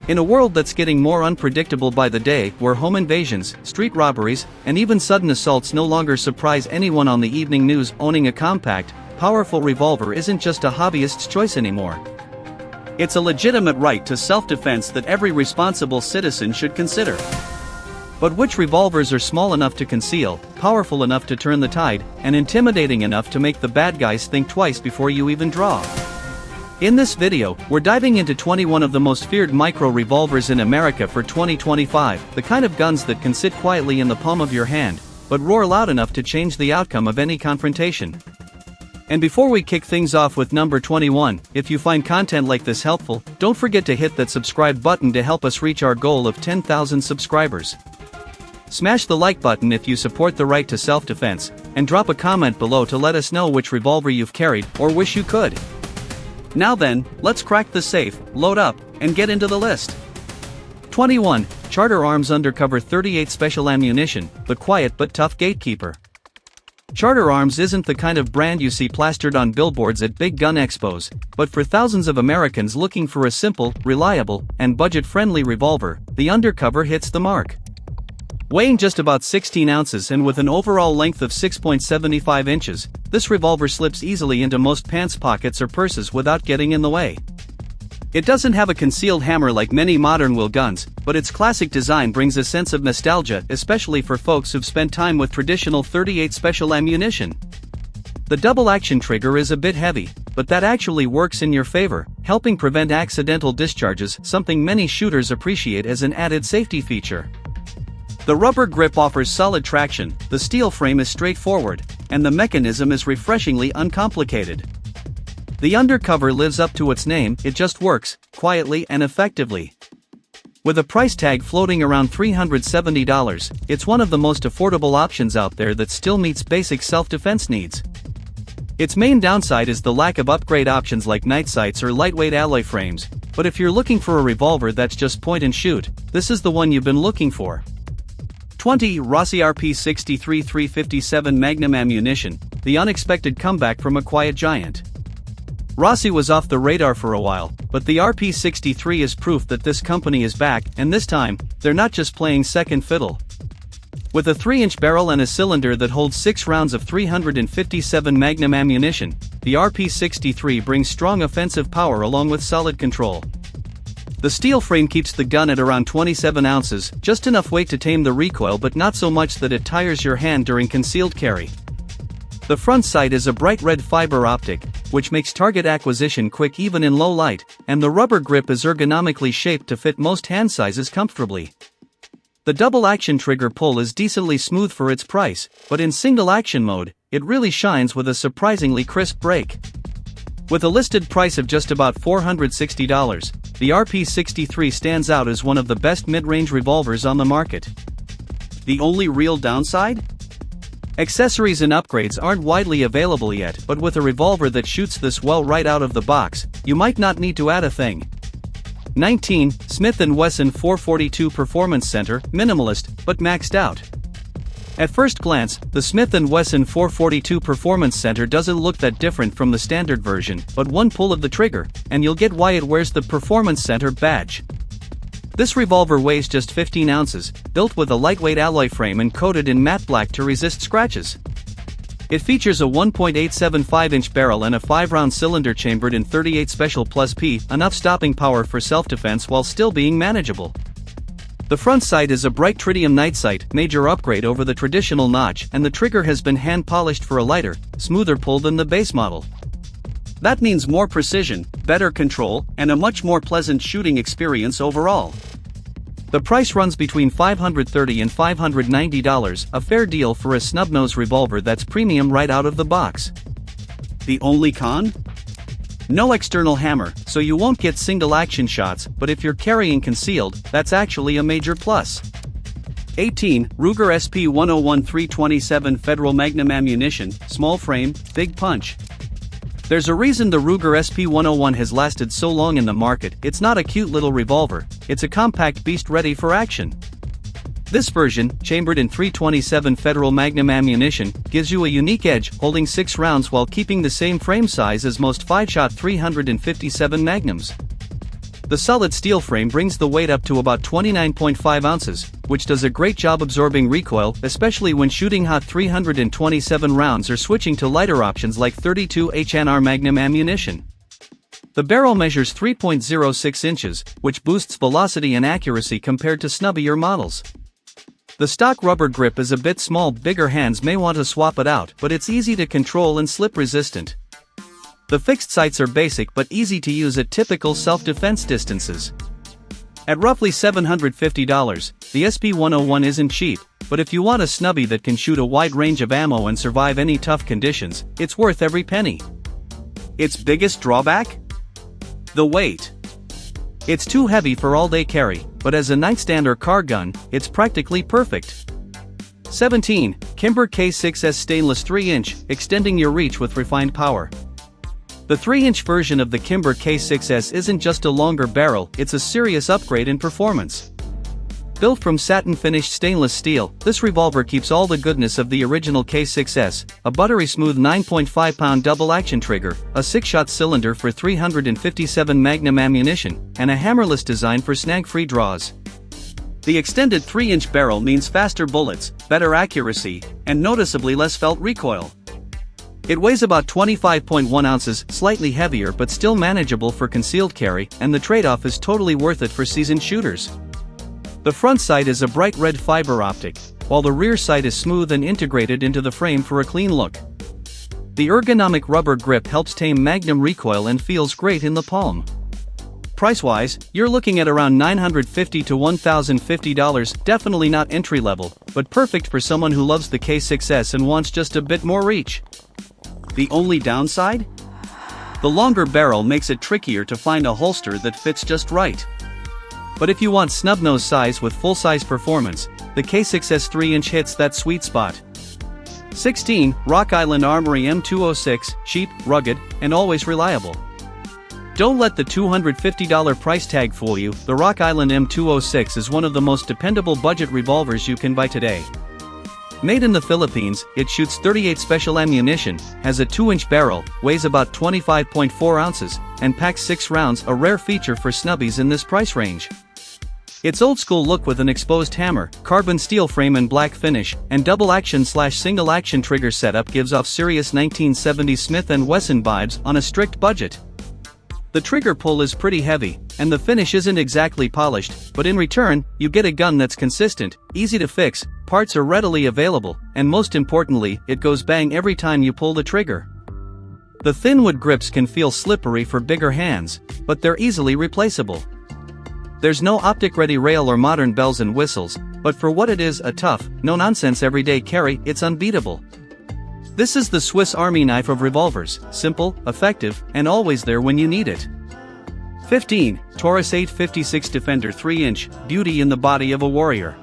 In a world that's getting more unpredictable by the day, where home invasions, street robberies, and even sudden assaults no longer surprise anyone on the evening news, owning a compact, powerful revolver isn't just a hobbyist's choice anymore. It's a legitimate right to self-defense that every responsible citizen should consider. But which revolvers are small enough to conceal, powerful enough to turn the tide, and intimidating enough to make the bad guys think twice before you even draw? In this video, we're diving into 21 of the most feared micro-revolvers in America for 2025, the kind of guns that can sit quietly in the palm of your hand, but roar loud enough to change the outcome of any confrontation. And before we kick things off with number 21, if you find content like this helpful, don't forget to hit that subscribe button to help us reach our goal of 10,000 subscribers. Smash the like button if you support the right to self-defense, and drop a comment below to let us know which revolver you've carried, or wish you could. Now then, let's crack the safe, load up, and get into the list. 21. Charter Arms Undercover 38 Special Ammunition, the quiet but tough gatekeeper. Charter Arms isn't the kind of brand you see plastered on billboards at big gun expos, but for thousands of Americans looking for a simple, reliable, and budget-friendly revolver, the Undercover hits the mark. Weighing just about 16 ounces and with an overall length of 6.75 inches, this revolver slips easily into most pants pockets or purses without getting in the way. It doesn't have a concealed hammer like many modern wheel guns, but its classic design brings a sense of nostalgia, especially for folks who've spent time with traditional .38 special ammunition. The double-action trigger is a bit heavy, but that actually works in your favor, helping prevent accidental discharges, something many shooters appreciate as an added safety feature. The rubber grip offers solid traction, the steel frame is straightforward, and the mechanism is refreshingly uncomplicated. The Undercover lives up to its name, it just works, quietly and effectively. With a price tag floating around $370, it's one of the most affordable options out there that still meets basic self-defense needs. Its main downside is the lack of upgrade options like night sights or lightweight alloy frames, but if you're looking for a revolver that's just point and shoot, this is the one you've been looking for. 20. Rossi RP63 357 Magnum Ammunition, the unexpected comeback from a quiet giant. Rossi was off the radar for a while, but the RP63 is proof that this company is back, and this time, they're not just playing second fiddle. With a 3-inch barrel and a cylinder that holds 6 rounds of 357 Magnum ammunition, the RP63 brings strong offensive power along with solid control. The steel frame keeps the gun at around 27 ounces, just enough weight to tame the recoil but not so much that it tires your hand during concealed carry. The front sight is a bright red fiber optic, which makes target acquisition quick even in low light, and the rubber grip is ergonomically shaped to fit most hand sizes comfortably. The double-action trigger pull is decently smooth for its price, but in single-action mode, it really shines with a surprisingly crisp break. With a listed price of just about $460, the RP63 stands out as one of the best mid-range revolvers on the market. The only real downside? Accessories and upgrades aren't widely available yet, but with a revolver that shoots this well right out of the box, you might not need to add a thing. 19. Smith & Wesson 442 Performance Center, minimalist, but maxed out. At first glance, the Smith & Wesson 442 Performance Center doesn't look that different from the standard version, but one pull of the trigger, and you'll get why it wears the Performance Center badge. This revolver weighs just 15 ounces, built with a lightweight alloy frame and coated in matte black to resist scratches. It features a 1.875-inch barrel and a 5-round cylinder chambered in .38 Special Plus P, enough stopping power for self-defense while still being manageable. The front sight is a bright tritium night sight, major upgrade over the traditional notch, and the trigger has been hand-polished for a lighter, smoother pull than the base model. That means more precision, better control, and a much more pleasant shooting experience overall. The price runs between $530 and $590, a fair deal for a snub-nose revolver that's premium right out of the box. The only con? No external hammer, so you won't get single-action shots, but if you're carrying concealed, that's actually a major plus. 18. Ruger SP101 327 Federal Magnum Ammunition, small frame, big punch. There's a reason the Ruger SP101 has lasted so long in the market. It's not a cute little revolver, it's a compact beast ready for action. This version, chambered in .327 Federal Magnum ammunition, gives you a unique edge, holding 6 rounds while keeping the same frame size as most 5-shot .357 Magnums. The solid steel frame brings the weight up to about 29.5 ounces, which does a great job absorbing recoil, especially when shooting hot 327 rounds or switching to lighter options like 32 H&R Magnum ammunition. The barrel measures 3.06 inches, which boosts velocity and accuracy compared to snubbier models. The stock rubber grip is a bit small. Bigger hands may want to swap it out, but it's easy to control and slip resistant. The fixed sights are basic but easy to use at typical self-defense distances. At roughly $750, the SP101 isn't cheap, but if you want a snubby that can shoot a wide range of ammo and survive any tough conditions, it's worth every penny. Its biggest drawback? The weight. It's too heavy for all-day carry, but as a nightstand or car gun, it's practically perfect. 17. Kimber K6s Stainless 3-inch, extending your reach with refined power. The 3-inch version of the Kimber K6s isn't just a longer barrel, it's a serious upgrade in performance. Built from satin-finished stainless steel, this revolver keeps all the goodness of the original K6s, a buttery smooth 9.5-pound double-action trigger, a 6-shot cylinder for 357 Magnum ammunition, and a hammerless design for snag-free draws. The extended 3-inch barrel means faster bullets, better accuracy, and noticeably less felt recoil. It weighs about 25.1 ounces, slightly heavier but still manageable for concealed carry, and the trade-off is totally worth it for seasoned shooters. The front sight is a bright red fiber optic, while the rear sight is smooth and integrated into the frame for a clean look. The ergonomic rubber grip helps tame Magnum recoil and feels great in the palm. Price-wise, you're looking at around $950 to $1,050, definitely not entry-level, but perfect for someone who loves the K6s and wants just a bit more reach. The only downside? The longer barrel makes it trickier to find a holster that fits just right. But if you want snub-nose size with full-size performance, the K6s 3-inch hits that sweet spot. 16. Rock Island Armory M206, cheap, rugged, and always reliable. Don't let the $250 price tag fool you. The Rock Island M206 is one of the most dependable budget revolvers you can buy today. Made in the Philippines, it shoots 38 special ammunition, has a 2-inch barrel, weighs about 25.4 ounces, and packs 6 rounds, a rare feature for snubbies in this price range. Its old-school look with an exposed hammer, carbon steel frame and black finish, and double-action/single-action trigger setup gives off serious 1970s Smith & Wesson vibes on a strict budget. The trigger pull is pretty heavy, and the finish isn't exactly polished, but in return, you get a gun that's consistent, easy to fix, parts are readily available, and most importantly, it goes bang every time you pull the trigger. The thin wood grips can feel slippery for bigger hands, but they're easily replaceable. There's no optic-ready rail or modern bells and whistles, but for what it is, a tough, no-nonsense everyday carry, it's unbeatable. This is the Swiss Army knife of revolvers, simple, effective, and always there when you need it. 15. Taurus 856 Defender 3-inch, beauty in the body of a warrior.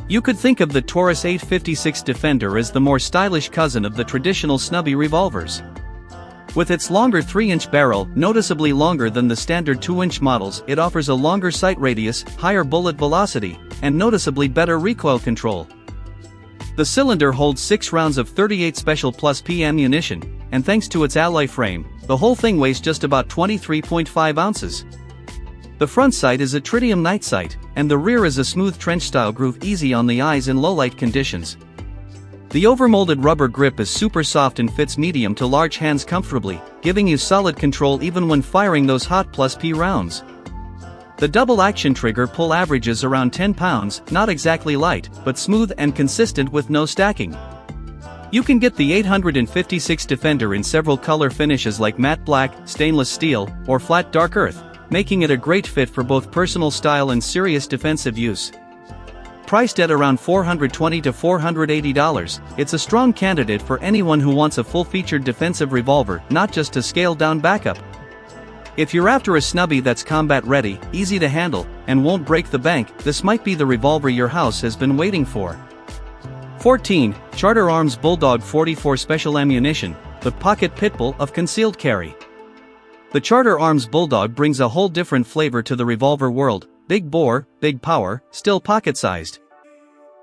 You could think of the Taurus 856 Defender as the more stylish cousin of the traditional snubby revolvers. With its longer 3-inch barrel, noticeably longer than the standard 2-inch models, it offers a longer sight radius, higher bullet velocity, and noticeably better recoil control. The cylinder holds 6 rounds of 38 Special Plus P ammunition, and thanks to its alloy frame, the whole thing weighs just about 23.5 ounces. The front sight is a tritium night sight, and the rear is a smooth trench-style groove easy on the eyes in low-light conditions. The overmolded rubber grip is super soft and fits medium to large hands comfortably, giving you solid control even when firing those hot Plus P rounds. The double-action trigger pull averages around 10 pounds, not exactly light, but smooth and consistent with no stacking. You can get the 856 Defender in several color finishes like matte black, stainless steel, or flat dark earth, making it a great fit for both personal style and serious defensive use. Priced at around $420 to $480, it's a strong candidate for anyone who wants a full-featured defensive revolver, not just a scaled-down backup. If you're after a snubby that's combat-ready, easy to handle, and won't break the bank, this might be the revolver your house has been waiting for. 14. Charter Arms Bulldog 44 Special Ammunition, the pocket pitbull of concealed carry. The Charter Arms Bulldog brings a whole different flavor to the revolver world, big bore, big power, still pocket-sized.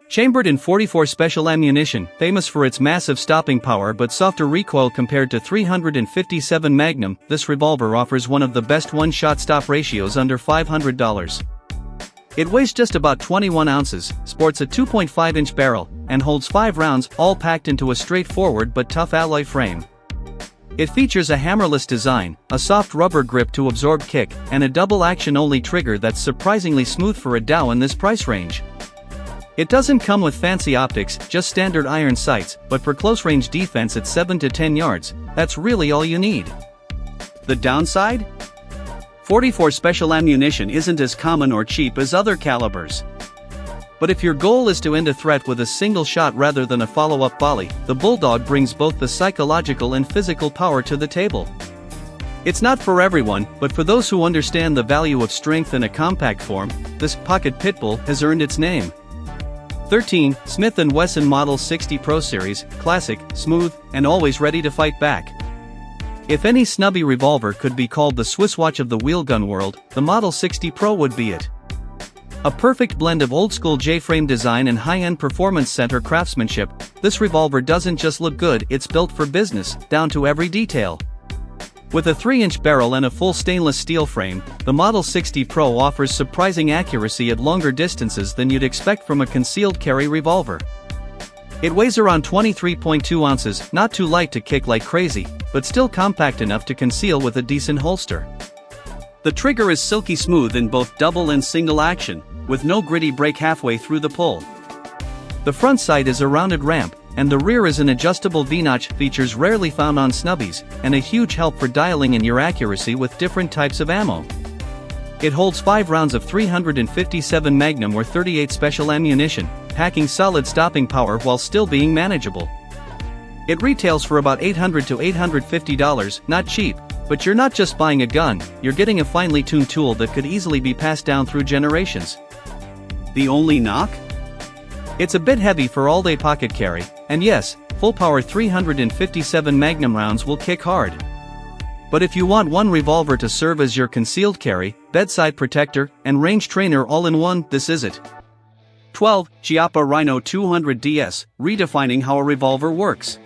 Chambered in 44 special ammunition, famous for its massive stopping power but softer recoil compared to 357 Magnum, this revolver offers one of the best one-shot stop ratios under $500. It weighs just about 21 ounces, sports a 2.5-inch barrel, and holds 5 rounds, all packed into a straightforward but tough alloy frame. It features a hammerless design, a soft rubber grip to absorb kick, and a double-action-only trigger that's surprisingly smooth for a Dow in this price range. It doesn't come with fancy optics, just standard iron sights, but for close-range defense at 7 to 10 yards, that's really all you need. The downside? 44 special ammunition isn't as common or cheap as other calibers. But if your goal is to end a threat with a single shot rather than a follow-up volley, the Bulldog brings both the psychological and physical power to the table. It's not for everyone, but for those who understand the value of strength in a compact form, this pocket pitbull has earned its name. 13. Smith & Wesson Model 60 Pro Series, classic, smooth, and always ready to fight back. If any snubby revolver could be called the Swiss watch of the wheelgun world, the Model 60 Pro would be it. A perfect blend of old-school J-frame design and high-end performance center craftsmanship, this revolver doesn't just look good, it's built for business, down to every detail. With a 3-inch barrel and a full stainless steel frame, the Model 60 Pro offers surprising accuracy at longer distances than you'd expect from a concealed carry revolver. It weighs around 23.2 ounces, not too light to kick like crazy, but still compact enough to conceal with a decent holster. The trigger is silky smooth in both double and single action, with no gritty break halfway through the pull. The front sight is a rounded ramp, and the rear is an adjustable V-notch, features rarely found on snubbies, and a huge help for dialing in your accuracy with different types of ammo. It holds 5 rounds of 357 Magnum or 38 special ammunition, packing solid stopping power while still being manageable. It retails for about $800 to $850, not cheap, but you're not just buying a gun, you're getting a finely tuned tool that could easily be passed down through generations. The only knock? It's a bit heavy for all-day pocket carry, and yes, full-power 357 Magnum rounds will kick hard. But if you want one revolver to serve as your concealed carry, bedside protector, and range trainer all in one, this is it. 12. Chiappa Rhino 200DS, redefining how a revolver works.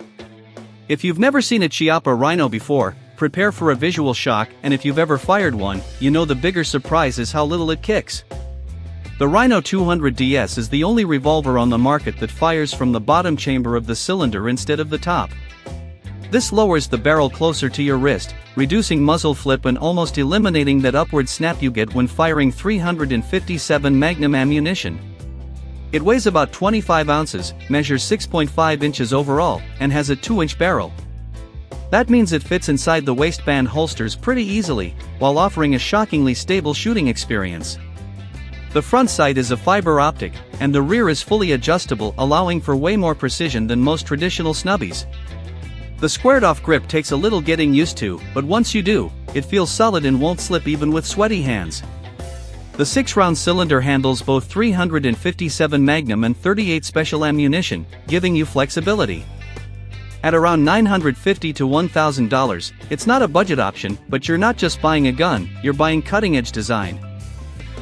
If you've never seen a Chiappa Rhino before, prepare for a visual shock, and if you've ever fired one, you know the bigger surprise is how little it kicks. The Rhino 200DS is the only revolver on the market that fires from the bottom chamber of the cylinder instead of the top. This lowers the barrel closer to your wrist, reducing muzzle flip and almost eliminating that upward snap you get when firing 357 Magnum ammunition. It weighs about 25 ounces, measures 6.5 inches overall, and has a 2-inch barrel. That means it fits inside the waistband holsters pretty easily, while offering a shockingly stable shooting experience. The front sight is a fiber optic, and the rear is fully adjustable, allowing for way more precision than most traditional snubbies. The squared-off grip takes a little getting used to, but once you do, it feels solid and won't slip even with sweaty hands. The 6-round cylinder handles both 357 Magnum and 38 special ammunition, giving you flexibility. At around $950 to $1,000, it's not a budget option, but you're not just buying a gun, you're buying cutting-edge design.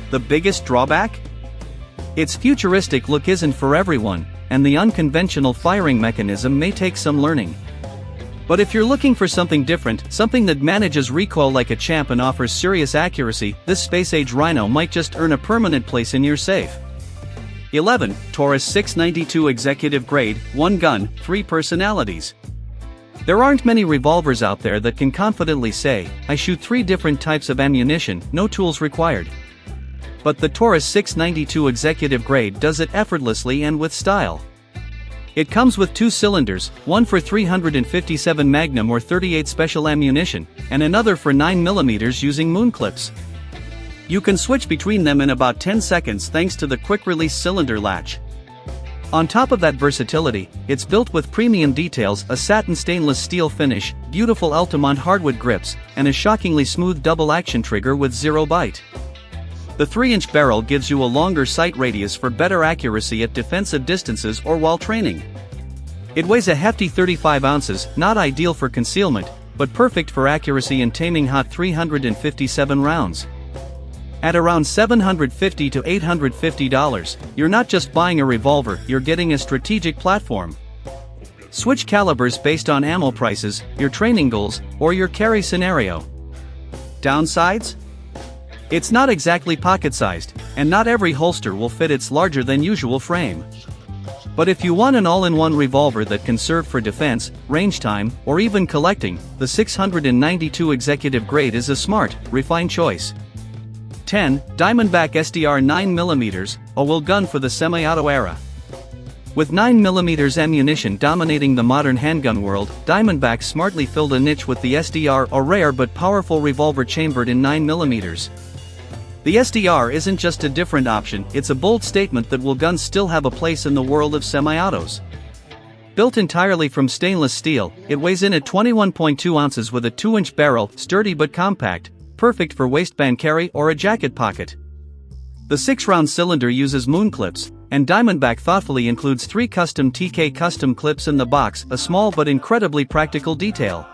The biggest drawback? Its futuristic look isn't for everyone, and the unconventional firing mechanism may take some learning. But if you're looking for something different, something that manages recoil like a champ and offers serious accuracy, this space-age Rhino might just earn a permanent place in your safe. 11. Taurus 692 Executive Grade, 1 gun, 3 personalities. There aren't many revolvers out there that can confidently say, I shoot 3 different types of ammunition, no tools required. But the Taurus 692 Executive Grade does it effortlessly and with style. It comes with 2 cylinders, one for 357 Magnum or 38 special ammunition, and another for 9mm using moon clips. You can switch between them in about 10 seconds thanks to the quick-release cylinder latch. On top of that versatility, it's built with premium details, a satin stainless steel finish, beautiful Altamont hardwood grips, and a shockingly smooth double-action trigger with 0 bite. The 3-inch barrel gives you a longer sight radius for better accuracy at defensive distances or while training. It weighs a hefty 35 ounces, not ideal for concealment, but perfect for accuracy in taming hot 357 rounds. At around $750 to $850, you're not just buying a revolver, you're getting a strategic platform. Switch calibers based on ammo prices, your training goals, or your carry scenario. Downsides? It's not exactly pocket-sized, and not every holster will fit its larger than usual frame. But if you want an all-in-one revolver that can serve for defense, range time, or even collecting, the 692 executive grade is a smart, refined choice. 10. Diamondback SDR 9mm, a will gun for the semi-auto era. With 9mm ammunition dominating the modern handgun world, Diamondback smartly filled a niche with the SDR, a rare but powerful revolver chambered in 9mm. The SDR isn't just a different option, it's a bold statement that will guns still have a place in the world of semi-autos. Built entirely from stainless steel, it weighs in at 21.2 ounces with a 2-inch barrel, sturdy but compact, perfect for waistband carry or a jacket pocket. The 6-round cylinder uses moon clips, and Diamondback thoughtfully includes 3 custom TK custom clips in the box, a small but incredibly practical detail.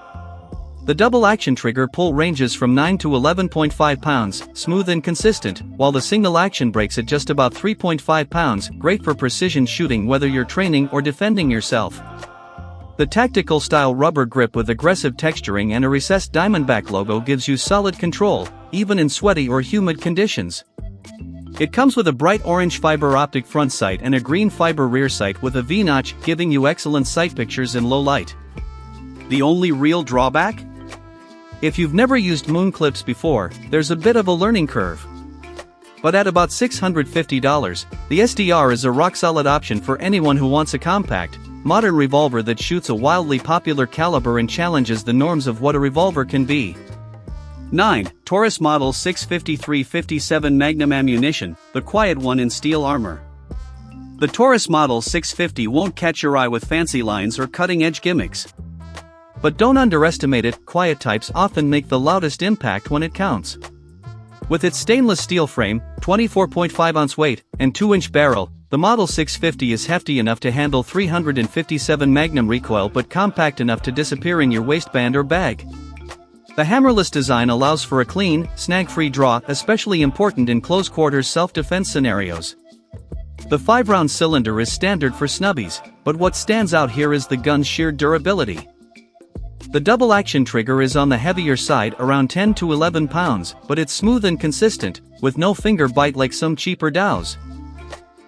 The double-action trigger pull ranges from 9 to 11.5 pounds, smooth and consistent, while the single-action breaks at just about 3.5 pounds, great for precision shooting whether you're training or defending yourself. The tactical-style rubber grip with aggressive texturing and a recessed Diamondback logo gives you solid control, even in sweaty or humid conditions. It comes with a bright orange fiber optic front sight and a green fiber rear sight with a V-notch, giving you excellent sight pictures in low light. The only real drawback? If you've never used moon clips before, there's a bit of a learning curve. But at about $650, the SDR is a rock-solid option for anyone who wants a compact, modern revolver that shoots a wildly popular caliber and challenges the norms of what a revolver can be. 9. Taurus Model 653-57 Magnum Ammunition, the quiet one in steel armor. The Taurus Model 650 won't catch your eye with fancy lines or cutting-edge gimmicks. But don't underestimate it, quiet types often make the loudest impact when it counts. With its stainless steel frame, 24.5-ounce weight, and 2-inch barrel, the Model 650 is hefty enough to handle 357 Magnum recoil but compact enough to disappear in your waistband or bag. The hammerless design allows for a clean, snag-free draw, especially important in close-quarters self-defense scenarios. The 5-round cylinder is standard for snubbies, but what stands out here is the gun's sheer durability. The double-action trigger is on the heavier side, around 10 to 11 pounds, but it's smooth and consistent, with no finger bite like some cheaper DAOs.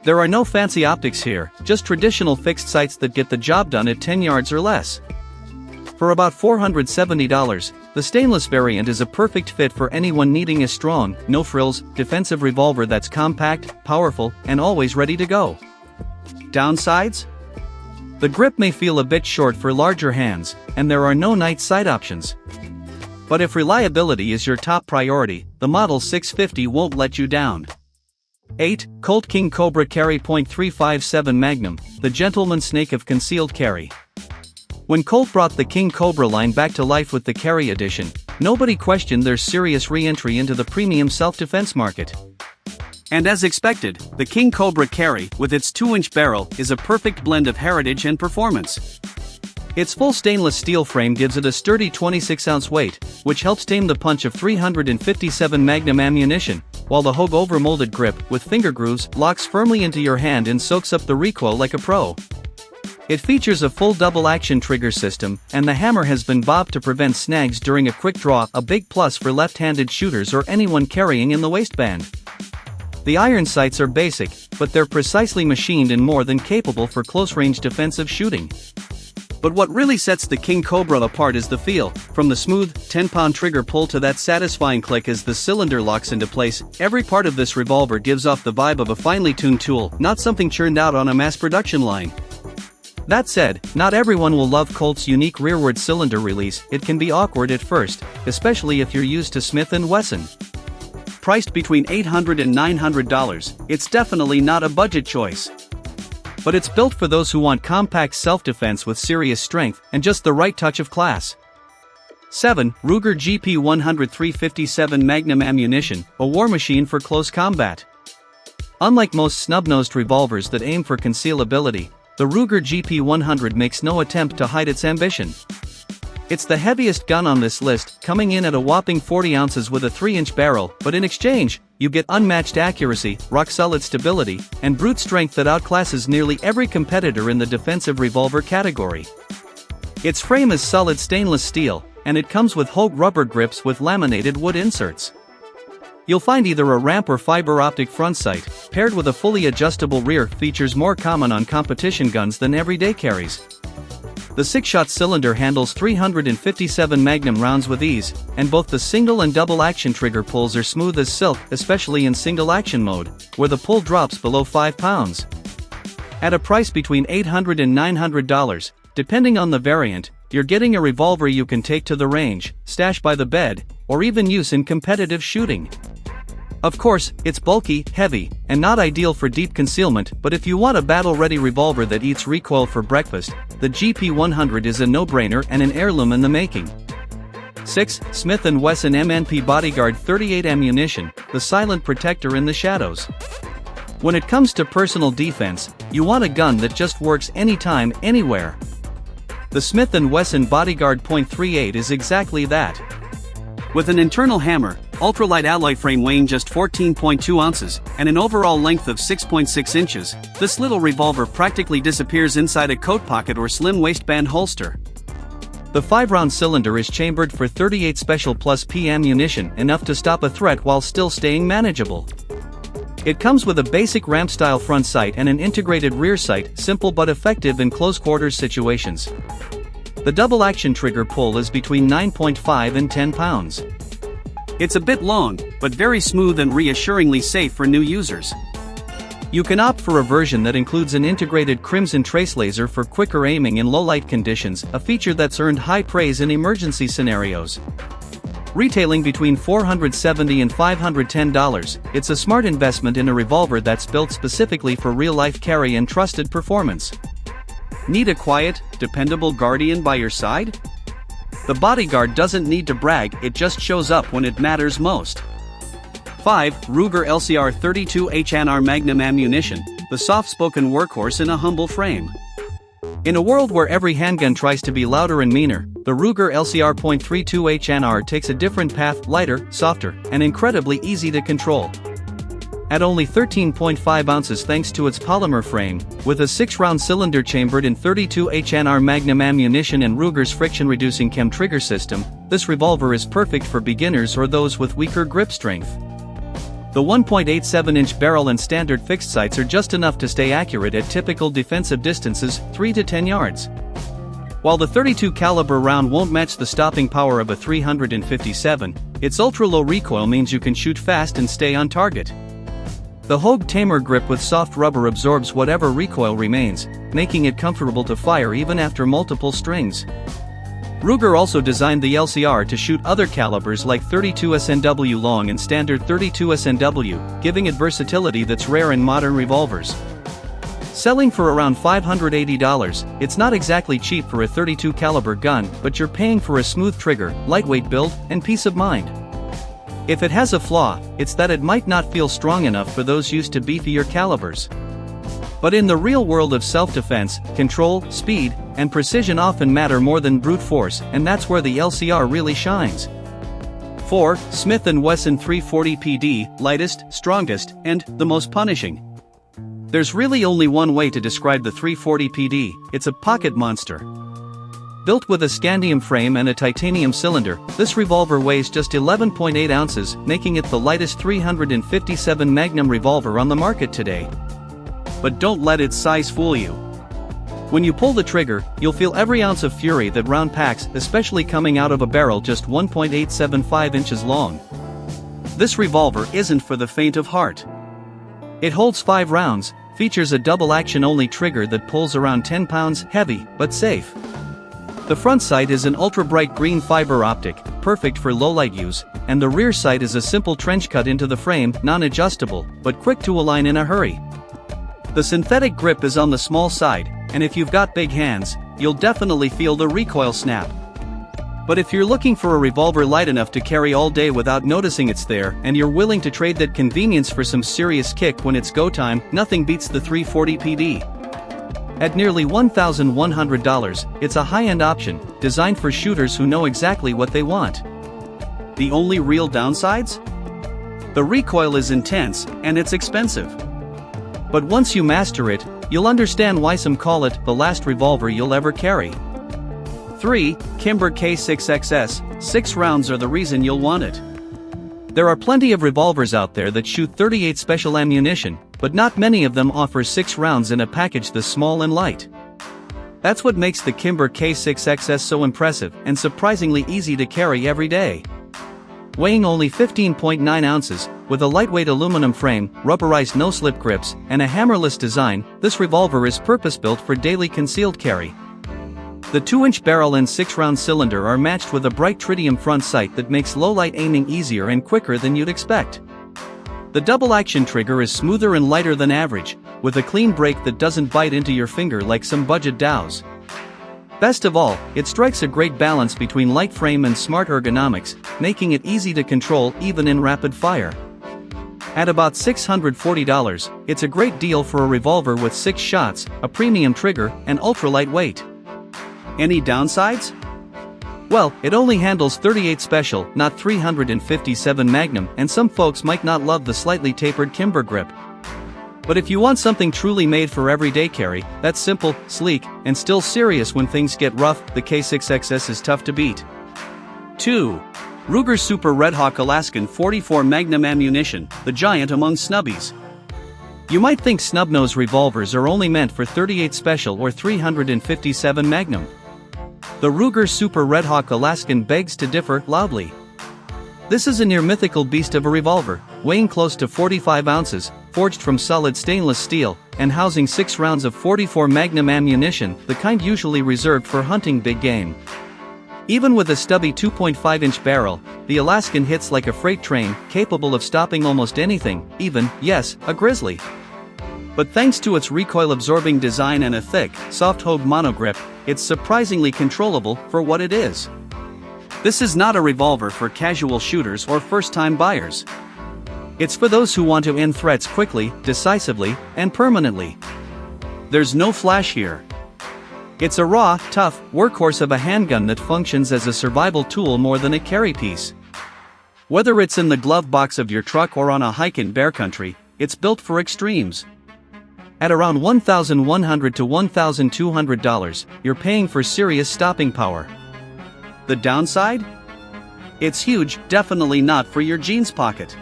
There are no fancy optics here, just traditional fixed sights that get the job done at 10 yards or less. For about $470, the stainless variant is a perfect fit for anyone needing a strong, no-frills, defensive revolver that's compact, powerful, and always ready to go. Downsides? The grip may feel a bit short for larger hands, and there are no night sight options. But if reliability is your top priority, the Model 650 won't let you down. 8. Colt King Cobra Carry .357 Magnum, the gentleman snake of concealed carry. When Colt brought the King Cobra line back to life with the Carry Edition, nobody questioned their serious re-entry into the premium self-defense market. And as expected, the King Cobra Carry, with its 2-inch barrel, is a perfect blend of heritage and performance. Its full stainless steel frame gives it a sturdy 26-ounce weight, which helps tame the punch of 357 Magnum ammunition, while the Hogue over-molded grip, with finger grooves, locks firmly into your hand and soaks up the recoil like a pro. It features a full double-action trigger system, and the hammer has been bobbed to prevent snags during a quick draw, a big plus for left-handed shooters or anyone carrying in the waistband. The iron sights are basic, but they're precisely machined and more than capable for close-range defensive shooting. But what really sets the King Cobra apart is the feel. From the smooth, 10-pound trigger pull to that satisfying click as the cylinder locks into place, every part of this revolver gives off the vibe of a finely tuned tool, not something churned out on a mass production line. That said, not everyone will love Colt's unique rearward cylinder release. It can be awkward at first, especially if you're used to Smith & Wesson. Priced between $800 and $900, it's definitely not a budget choice. But it's built for those who want compact self-defense with serious strength and just the right touch of class. 7. Ruger GP100 357 Magnum Ammunition, a war machine for close combat. Unlike most snub-nosed revolvers that aim for concealability, the Ruger GP100 makes no attempt to hide its ambition. It's the heaviest gun on this list, coming in at a whopping 40 ounces with a 3-inch barrel, but in exchange, you get unmatched accuracy, rock-solid stability, and brute strength that outclasses nearly every competitor in the defensive revolver category. Its frame is solid stainless steel, and it comes with Hogue rubber grips with laminated wood inserts. You'll find either a ramp or fiber optic front sight, paired with a fully adjustable rear, features more common on competition guns than everyday carries. The 6-shot cylinder handles 357 Magnum rounds with ease, and both the single and double action trigger pulls are smooth as silk, especially in single action mode, where the pull drops below 5 pounds. At a price between $800 and $900, depending on the variant, you're getting a revolver you can take to the range, stash by the bed, or even use in competitive shooting. Of course, it's bulky, heavy, and not ideal for deep concealment, but if you want a battle-ready revolver that eats recoil for breakfast, the GP100 is a no-brainer and an heirloom in the making. 6. Smith & Wesson MNP Bodyguard 38 Ammunition, the silent protector in the shadows. When it comes to personal defense, you want a gun that just works anytime, anywhere. The Smith & Wesson Bodyguard .38 is exactly that. With an internal hammer, ultralight alloy frame weighing just 14.2 ounces, and an overall length of 6.6 inches, this little revolver practically disappears inside a coat pocket or slim waistband holster. The 5-round cylinder is chambered for 38 Special Plus P ammunition, enough to stop a threat while still staying manageable. It comes with a basic ramp-style front sight and an integrated rear sight, simple but effective in close-quarters situations. The double-action trigger pull is between 9.5 and 10 pounds. It's a bit long, but very smooth and reassuringly safe for new users. You can opt for a version that includes an integrated crimson trace laser for quicker aiming in low-light conditions, a feature that's earned high praise in emergency scenarios. Retailing between $470 and $510, it's a smart investment in a revolver that's built specifically for real-life carry and trusted performance. Need a quiet, dependable guardian by your side? The Bodyguard doesn't need to brag, it just shows up when it matters most. 5. Ruger LCR 32 H&R Magnum Ammunition, the soft-spoken workhorse in a humble frame. In a world where every handgun tries to be louder and meaner, the Ruger LCR .32 H&R takes a different path, lighter, softer, and incredibly easy to control. At only 13.5 ounces thanks to its polymer frame, with a 6-round cylinder chambered in 32 H&R Magnum ammunition and Ruger's friction-reducing chem trigger system, this revolver is perfect for beginners or those with weaker grip strength. The 1.87-inch barrel and standard fixed sights are just enough to stay accurate at typical defensive distances, 3 to 10 yards. While the .32 caliber round won't match the stopping power of a .357, its ultra-low recoil means you can shoot fast and stay on target. The Hogue Tamer grip with soft rubber absorbs whatever recoil remains, making it comfortable to fire even after multiple strings. Ruger also designed the LCR to shoot other calibers like .32 SNW long and standard .32 SNW, giving it versatility that's rare in modern revolvers. Selling for around $580, it's not exactly cheap for a .32 caliber gun, but you're paying for a smooth trigger, lightweight build, and peace of mind. If it has a flaw, it's that it might not feel strong enough for those used to beefier calibers. But in the real world of self-defense, control, speed, and precision often matter more than brute force, and that's where the LCR really shines. 4. Smith & Wesson 340 PD, lightest, strongest, and the most punishing. There's really only one way to describe the 340 PD, it's a pocket monster. Built with a scandium frame and a titanium cylinder, this revolver weighs just 11.8 ounces, making it the lightest 357 Magnum revolver on the market today. But don't let its size fool you. When you pull the trigger, you'll feel every ounce of fury that round packs, especially coming out of a barrel just 1.875 inches long. This revolver isn't for the faint of heart. It holds 5 rounds, features a double-action-only trigger that pulls around 10 pounds, heavy, but safe. The front sight is an ultra-bright green fiber optic, perfect for low-light use, and the rear sight is a simple trench cut into the frame, non-adjustable, but quick to align in a hurry. The synthetic grip is on the small side, and if you've got big hands, you'll definitely feel the recoil snap. But if you're looking for a revolver light enough to carry all day without noticing it's there, and you're willing to trade that convenience for some serious kick when it's go time, nothing beats the 340 PD. At nearly $1,100, it's a high-end option, designed for shooters who know exactly what they want. The only real downsides? The recoil is intense, and it's expensive. But once you master it, you'll understand why some call it the last revolver you'll ever carry. 3. Kimber K6s. 6 rounds are the reason you'll want it. There are plenty of revolvers out there that shoot 38 special ammunition, but not many of them offer 6 rounds in a package this small and light. That's what makes the Kimber K6s so impressive and surprisingly easy to carry every day. Weighing only 15.9 ounces, with a lightweight aluminum frame, rubberized no-slip grips, and a hammerless design, this revolver is purpose-built for daily concealed carry. The 2-inch barrel and 6-round cylinder are matched with a bright tritium front sight that makes low-light aiming easier and quicker than you'd expect. The double-action trigger is smoother and lighter than average, with a clean break that doesn't bite into your finger like some budget dows. Best of all, it strikes a great balance between light frame and smart ergonomics, making it easy to control even in rapid fire. At about $640, it's a great deal for a revolver with 6 shots, a premium trigger, and ultra-light weight. Any downsides? Well, it only handles 38 special, not 357 Magnum, and some folks might not love the slightly tapered Kimber grip. But if you want something truly made for everyday carry, that's simple, sleek, and still serious when things get rough, the K6s is tough to beat. 2. Ruger Super Redhawk Alaskan 44 Magnum ammunition, the giant among snubbies. You might think snub-nose revolvers are only meant for 38 special or 357 Magnum. The Ruger Super Redhawk Alaskan begs to differ loudly. This is a near-mythical beast of a revolver, weighing close to 45 ounces, forged from solid stainless steel, and housing 6 rounds of 44 Magnum ammunition, the kind usually reserved for hunting big game. Even with a stubby 2.5-inch barrel, the Alaskan hits like a freight train, capable of stopping almost anything, even, yes, a grizzly. But thanks to its recoil-absorbing design and a thick, soft-hogue monogrip, it's surprisingly controllable for what it is. This is not a revolver for casual shooters or first-time buyers. It's for those who want to end threats quickly, decisively, and permanently. There's no flash here. It's a raw, tough workhorse of a handgun that functions as a survival tool more than a carry piece. Whether it's in the glove box of your truck or on a hike in bear country, it's built for extremes. At around $1,100 to $1,200, you're paying for serious stopping power. The downside? It's huge, definitely not for your jeans pocket.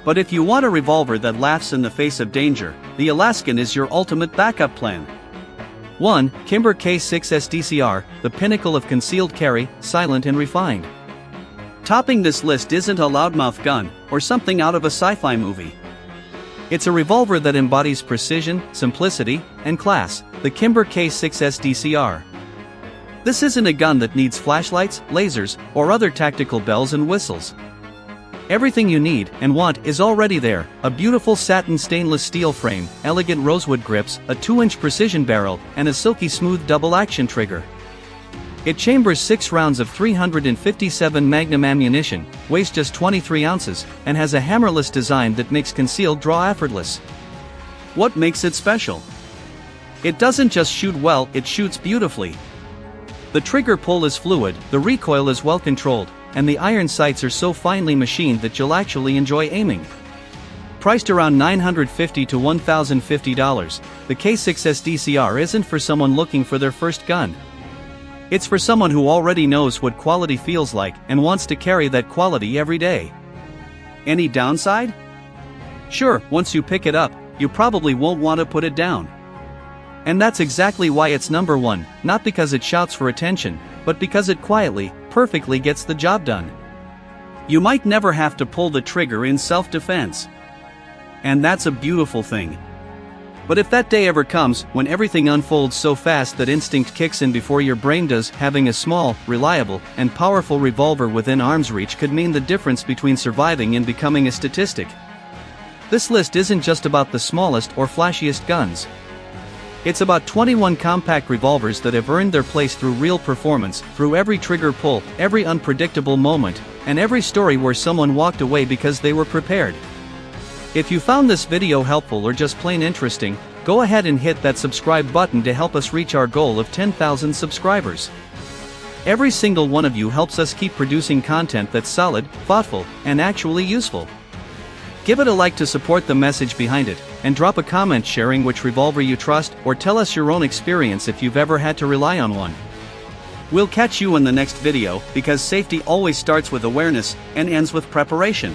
But if you want a revolver that laughs in the face of danger, the Alaskan is your ultimate backup plan. 1. Kimber K6s DCR, the pinnacle of concealed carry, silent and refined. Topping this list isn't a loudmouth gun, or something out of a sci-fi movie. It's a revolver that embodies precision, simplicity, and class, the Kimber K6s DCR. This isn't a gun that needs flashlights, lasers, or other tactical bells and whistles. Everything you need and want is already there: a beautiful satin stainless steel frame, elegant rosewood grips, a 2-inch precision barrel, and a silky smooth double-action trigger. It chambers 6 rounds of 357 Magnum ammunition, weighs just 23 ounces, and has a hammerless design that makes concealed draw effortless. What makes it special? It doesn't just shoot well, it shoots beautifully. The trigger pull is fluid, the recoil is well controlled, and the iron sights are so finely machined that you'll actually enjoy aiming. Priced around $950 to $1,050, the K6s DCR isn't for someone looking for their first gun. It's for someone who already knows what quality feels like and wants to carry that quality every day. Any downside? Sure, once you pick it up, you probably won't want to put it down. And that's exactly why it's number 1, not because it shouts for attention, but because it quietly, perfectly gets the job done. You might never have to pull the trigger in self-defense. And that's a beautiful thing. But if that day ever comes, when everything unfolds so fast that instinct kicks in before your brain does, having a small, reliable, and powerful revolver within arm's reach could mean the difference between surviving and becoming a statistic. This list isn't just about the smallest or flashiest guns. It's about 21 compact revolvers that have earned their place through real performance, through every trigger pull, every unpredictable moment, and every story where someone walked away because they were prepared. If you found this video helpful or just plain interesting, Go ahead and hit that subscribe button to help us reach our goal of 10,000 subscribers. Every single one of you helps us keep producing content that's solid, thoughtful, and actually useful. Give it a like to support the message behind it, and drop a comment sharing which revolver you trust, or tell us your own experience if you've ever had to rely on one. We'll catch you in the next video, because safety always starts with awareness and ends with preparation.